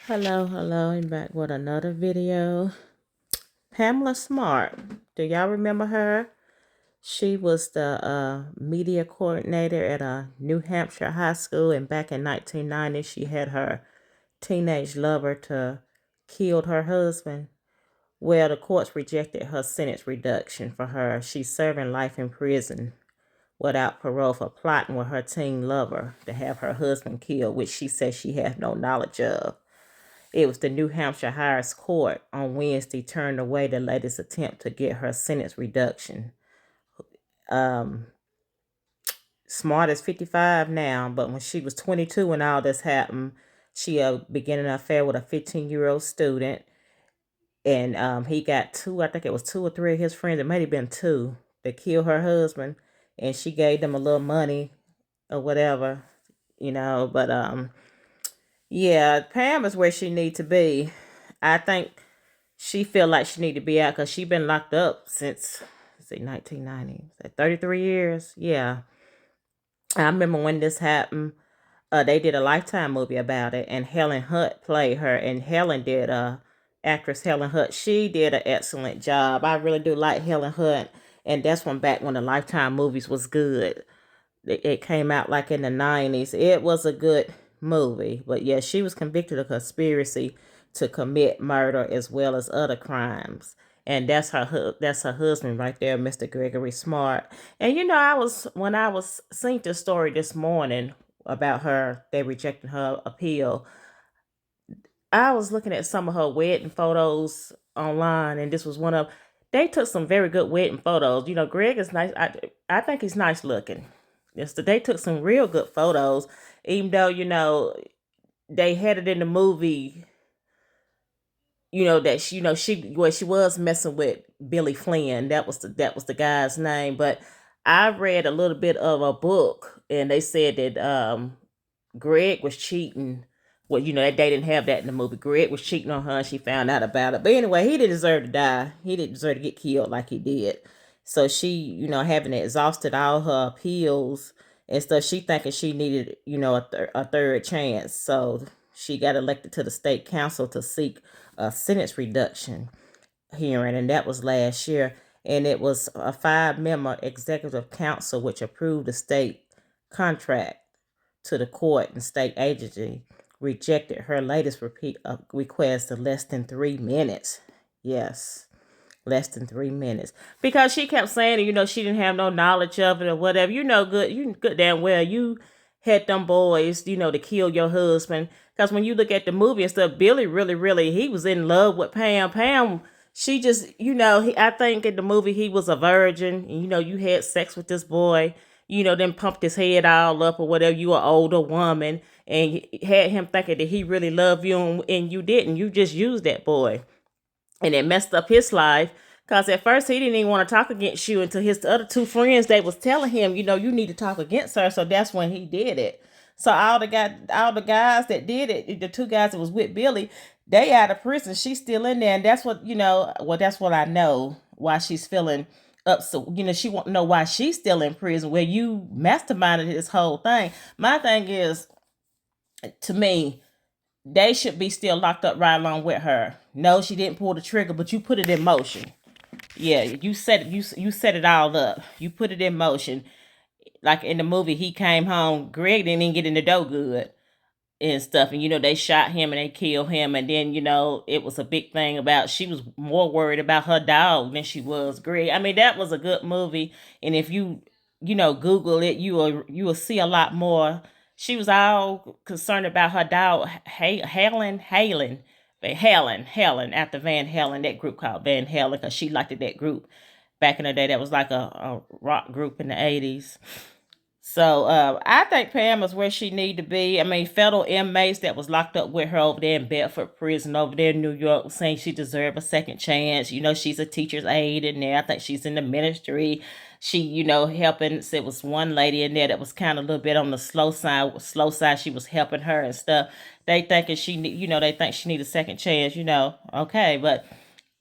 Hello, and back with another video. Pamela Smart. Do y'all remember her? She was the media coordinator at a New Hampshire high school, and back in 1990, she had her teenage lover to killed her husband. Well, the courts rejected her sentence reduction for her. She's serving life in prison without parole for plotting with her teen lover to have her husband killed, which she says she has no knowledge of. It was the New Hampshire highest court on Wednesday turned away the latest attempt to get her sentence reduction. Um, Smart is 55 now, but when she was 22 when all this happened, she began an affair with a 15-year-old student. And he got two, I think it was two or three of his friends, it might have been two, that killed her husband. And she gave them a little money or whatever, But yeah, Pam is where she need to be. I think she feel like she need to be out because she been locked up since, let's see, 1990. 33 years? Yeah. I remember when this happened, they did a Lifetime movie about it, and Helen Hunt played her, and Helen did, actress Helen Hunt, she did an excellent job. I really do like Helen Hunt, and that's when back when the Lifetime movies was good. It came out like in the 90s. It was a good movie. But yeah, she was convicted of conspiracy to commit murder as well as other crimes. And that's her husband right there, Mr. Gregory Smart. And I was when I was seeing the story this morning about her, they rejected her appeal. I was looking at some of her wedding photos online, and this was one of. They took some very good wedding photos. Greg is nice. I think he's nice looking. Yes, they took some real good photos, even though they had it in the movie. That she was messing with Billy Flynn. That was the guy's name. But I read a little bit of a book, and they said that Greg was cheating. Well, they didn't have that in the movie. Greg was cheating on her, and she found out about it. But anyway, he didn't deserve to die. He didn't deserve to get killed like he did. So she, having exhausted all her appeals and stuff, she thinking she needed, a third chance. So she got elected to the state council to seek a sentence reduction hearing, and that was last year. And it was a 5-member executive council which approved the state contract to the court, and state agency rejected her latest request of less than 3 minutes. Yes, less than 3 minutes, because she kept saying, she didn't have no knowledge of it or whatever. You good damn well you had them boys, to kill your husband. Because when you look at the movie and stuff, Billy really, he was in love with Pam. Pam, she just, I think in the movie he was a virgin. And, you had sex with this boy, then pumped his head all up or whatever. You an older woman, and had him thinking that he really loved you, and you didn't. You just used that boy, and it messed up his life. Cause at first he didn't even want to talk against you until his other two friends, they was telling him, you need to talk against her. So that's when he did it. So all the guys that did it, the two guys that was with Billy, they out of prison. She's still in there, and that's what Well, that's what I know why she's feeling up. So she won't know why she's still in prison. Where you masterminded this whole thing. My thing is, to me, they should be still locked up right along with her. No, she didn't pull the trigger, but you put it in motion. Yeah, you set it. You set it all up. You put it in motion. Like in the movie, he came home. Greg didn't even get in the dough good and stuff. And they shot him and they killed him. And then it was a big thing about she was more worried about her dog than she was Greg. I mean, that was a good movie. And if you Google it, you will see a lot more. She was all concerned about her dog, Helen, after Van Halen, that group called Van Halen, because she liked that group back in the day. That was like a rock group in the 80s. So I think Pam is where she need to be. I mean, federal inmates that was locked up with her over there in Bedford Prison over there in New York saying she deserved a second chance. She's a teacher's aide in there. I think she's in the ministry. She, helping. So it was one lady in there that was kind of a little bit on the slow side. Slow side. She was helping her and stuff. They think she need a second chance. Okay, but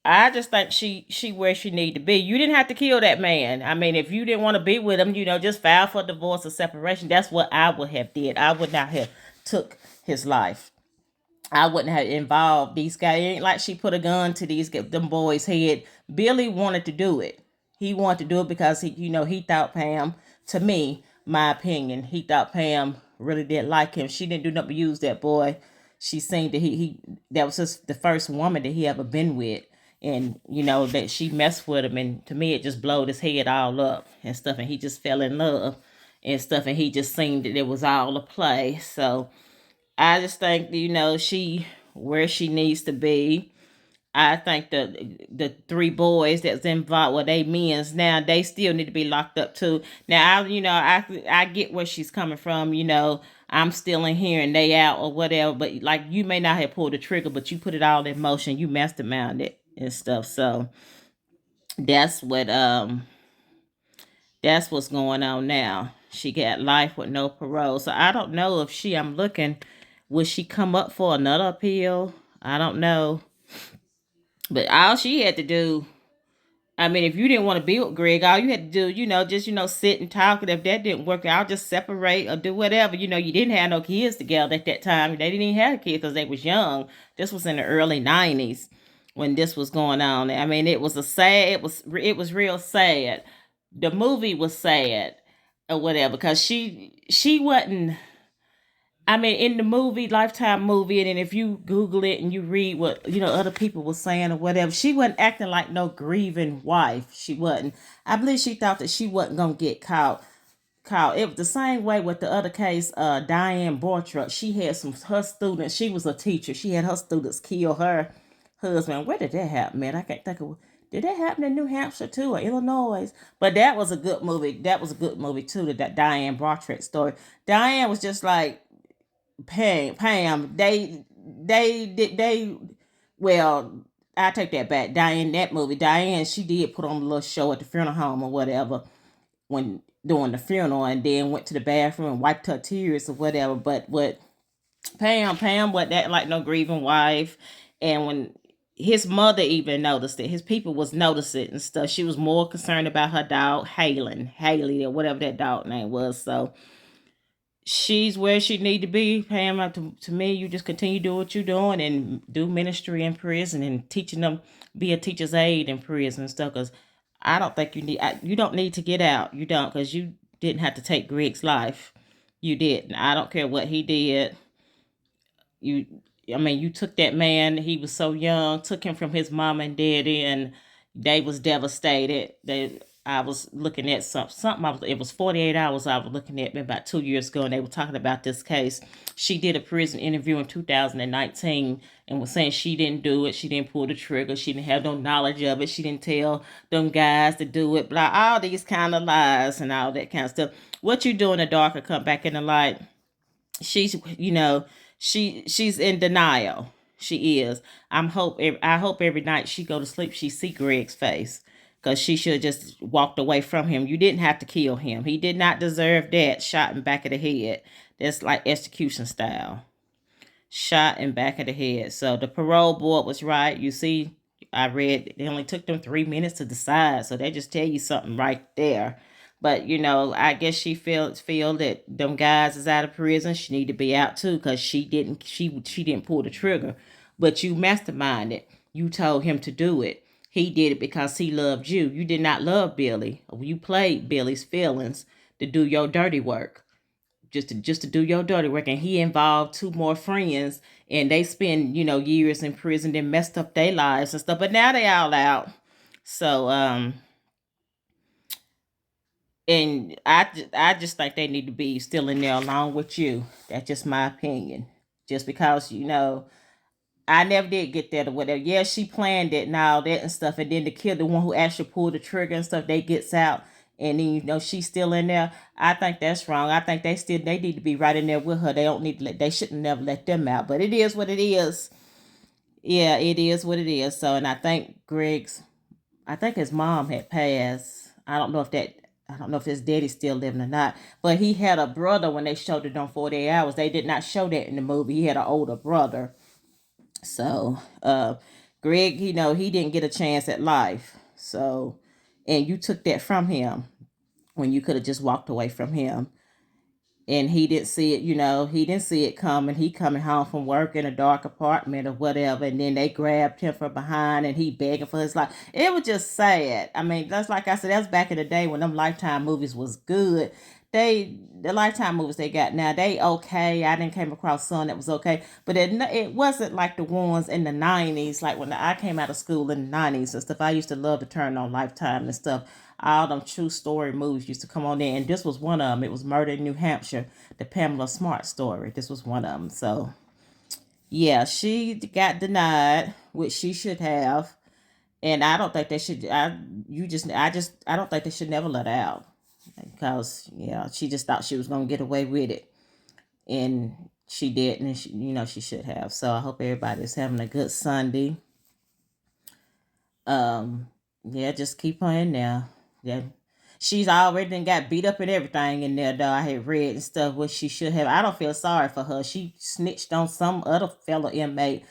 I just think she where she need to be. You didn't have to kill that man. I mean, if you didn't want to be with him, just file for divorce or separation. That's what I would have did. I would not have took his life. I wouldn't have involved these guys. It ain't like she put a gun to them boys' head. Billy wanted to do it. He wanted to do it because he thought Pam. To me, my opinion, he thought Pam really didn't like him. She didn't do nothing but use that boy. She seen that he that was just the first woman that he ever been with, and that she messed with him. And to me, it just blowed his head all up and stuff. And he just fell in love and stuff. And he just seen that it was all a play. So I just think she where she needs to be. I think the three boys that's involved, well, they men's now, they still need to be locked up too. Now I get where she's coming from. I'm still in here and they out or whatever. But like you may not have pulled the trigger, but you put it all in motion. You masterminded it and stuff. So that's what that's what's going on now. She got life with no parole. So I don't know if I'm looking, will she come up for another appeal? I don't know. But all she had to do, I mean, if you didn't want to be with Greg, all you had to do, just, sit and talk. And if that didn't work out, just separate or do whatever. You didn't have no kids together at that time. They didn't even have kids because they was young. This was in the early 90s when this was going on. I mean, it was real sad. The movie was sad or whatever because she wasn't. I mean, in the movie, Lifetime movie, and then if you Google it and you read what other people were saying or whatever, she wasn't acting like no grieving wife. She wasn't. I believe she thought that she wasn't gonna get caught. It was the same way with the other case, Diane Bortruck. She had her students. She was a teacher. She had her students kill her husband. Where did that happen, man? I can't think of. Did that happen in New Hampshire too or Illinois? But that was a good movie. That was a good movie too. That Diane Bortruck story. Diane was just like Pam. They. Well, I take that back. Diane, she did put on a little show at the funeral home or whatever when during the funeral, and then went to the bathroom and wiped her tears or whatever. But what Pam wasn't that like no grieving wife, and when his mother even noticed it, his people was noticing it and stuff. She was more concerned about her dog Haley, or whatever that dog name was. So she's where she need to be, Pam. To me, you just continue to do what you're doing and do ministry in prison and teaching them, be a teacher's aide in prison and stuff. Because I don't think you don't need to get out. You don't, because you didn't have to take Greg's life. You didn't. I don't care what he did. You, I mean, you took that man. He was so young. Took him from his mom and daddy, and they was devastated. I was looking at something. It was 48 hours. I was looking at about 2 years ago, and they were talking about this case. She did a prison interview in 2019 and was saying she didn't do it. She didn't pull the trigger. She didn't have no knowledge of it. She didn't tell them guys to do it. Blah, all these kind of lies and all that kind of stuff. What you do in the dark will come back in the light. She's she's in denial. She is. I hope every night she go to sleep she see Greg's face, because she should have just walked away from him. You didn't have to kill him. He did not deserve that. Shot in back of the head. That's like execution style. Shot in back of the head. So the parole board was right. You see, I read it only took them 3 minutes to decide. So they just tell you something right there. But I guess she feel that them guys is out of prison. She need to be out too, because she didn't pull the trigger. But you masterminded. You told him to do it. He did it because he loved you. You did not love Billy. You played Billy's feelings to do your dirty work. Just to do your dirty work. And he involved two more friends, and they spend, years in prison and messed up their lives and stuff. But now they all out. So and I just think they need to be still in there along with you. That's just my opinion. Just because I never did get that or whatever. Yeah, she planned it and all that and stuff. And then the kid, the one who actually pulled the trigger and stuff, they gets out. And then she's still in there. I think that's wrong. I think they need to be right in there with her. They don't need to they shouldn't never let them out. But it is what it is. Yeah, it is what it is. So, and I think his mom had passed. I don't know if his daddy's still living or not. But he had a brother when they showed it on 48 Hours. They did not show that in the movie. He had an older brother. So, Greg, he didn't get a chance at life. So, and you took that from him when you could have just walked away from him. and he didn't see it, he didn't see it coming. He coming home from work in a dark apartment or whatever, and then they grabbed him from behind, and he begging for his life. It was just sad. I mean, that's like I said, that's back in the day when them Lifetime movies was good. The Lifetime movies they got now, they okay. I didn't came across some that was okay, but it wasn't like the ones in the 90s, like when I came out of school in the 90s and stuff. I used to love to turn on Lifetime and stuff. All them true story movies used to come on there, and this was one of them. It was Murder in New Hampshire, the Pamela Smart story. This was one of them. So yeah, she got denied, which she should have, and I don't think they should. I don't think they should never let her out, because yeah, she just thought she was gonna get away with it, and she didn't. And she should have. So I hope everybody's having a good Sunday. Um, yeah, just keep her in there. Yeah. She's already done got beat up and everything in there, though. I had read and stuff what she should have. I don't feel sorry for her. She snitched on some other fellow inmate.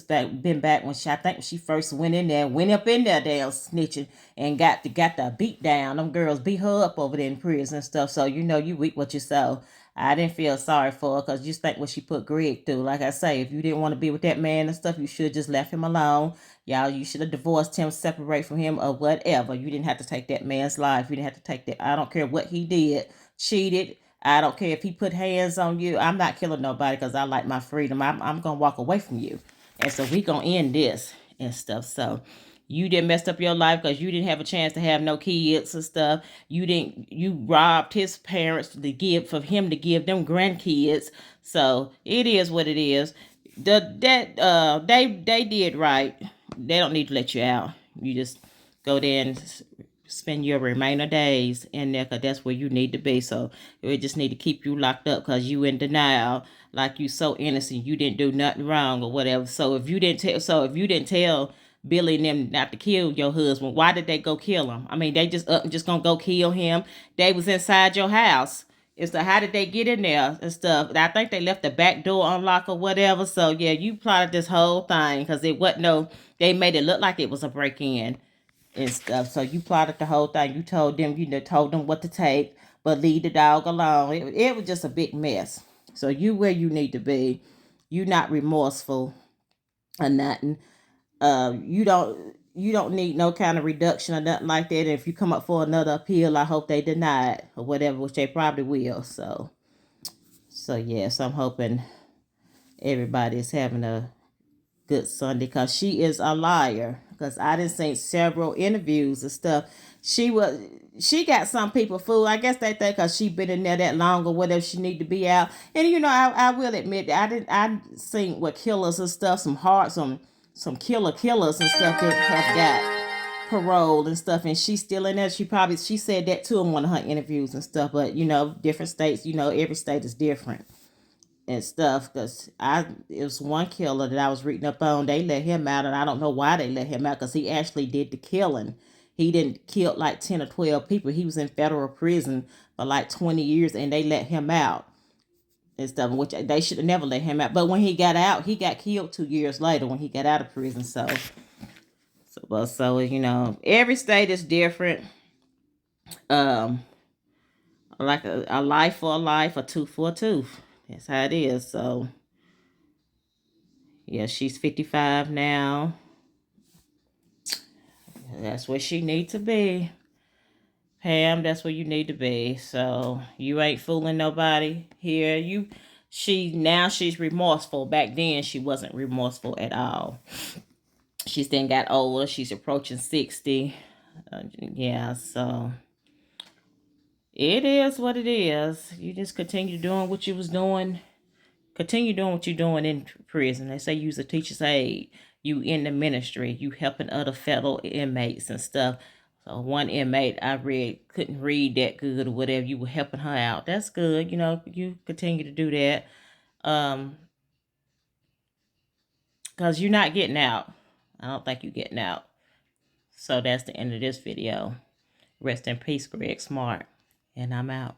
Been back when I think when she first went in there, went up in there, damn snitching, and got the beat down. Them girls beat her up over there in prison and stuff. So you reap what you sow. I didn't feel sorry for her, because just think what she put Greg through. Like I say, if you didn't want to be with that man and stuff, you should have just left him alone. Y'all, you should have divorced him, separate from him, or whatever. You didn't have to take that man's life. You didn't have to take that. I don't care what he did, cheated. I don't care if he put hands on you. I'm not killing nobody, because I like my freedom. I'm going to walk away from you. And so we going to end this and stuff. So you didn't mess up your life because you didn't have a chance to have no kids and stuff. You robbed his parents for him to give them grandkids. So it is what it is. They did right. They don't need to let you out. You just go there and spend your remainder days in there, because that's where you need to be. So we just need to keep you locked up because you in denial, like you so innocent, you didn't do nothing wrong or whatever. So if you didn't tell Billy and them not to kill your husband, why did they go kill him? I mean, they just gonna go kill him. They was inside your house. So how did they get in there and stuff? I think they left the back door unlocked or whatever. So yeah, you plotted this whole thing, because it wasn't no. They made it look like it was a break in and stuff. So you plotted the whole thing. You told them what to take, but leave the dog alone. It was just a big mess. So you where you need to be. You not remorseful or nothing. You don't need no kind of reduction or nothing like that. And if you come up for another appeal, I hope they deny it or whatever, which they probably will. So yes, I'm hoping everybody's having a good Sunday, because she is a liar. Because I done seen several interviews and stuff. She got some people fooled. I guess they think because she been in there that long or whatever, she need to be out. And I will admit that I seen what killers and stuff, some killers and stuff that have got parole and stuff, and she's still in there. She said that too in one of her interviews and stuff. But different states, every state is different and stuff. Because it was one killer that I was reading up on. They let him out, and I don't know why they let him out, because he actually did the killing. He didn't kill like 10 or 12 people. He was in federal prison for like 20 years, and they let him out and stuff, which they should have never let him out. But when he got out, he got killed 2 years later when he got out of prison. So every state is different. Um, like a life for a life, a tooth for a tooth. That's how it is. So yeah, she's 55 now. That's where she needs to be. Pam, that's where you need to be. So you ain't fooling nobody here. She's remorseful. Back then she wasn't remorseful at all. She's then got older. She's approaching 60. Yeah, so it is what it is. You just continue doing what you was doing. Continue doing what you're doing in prison. They say use a teacher's aide. You in the ministry. You helping other fellow inmates and stuff. So one inmate I read couldn't read that good or whatever. You were helping her out. That's good. You continue to do that. Because you're not getting out. I don't think you're getting out. So that's the end of this video. Rest in peace, Greg Smart. And I'm out.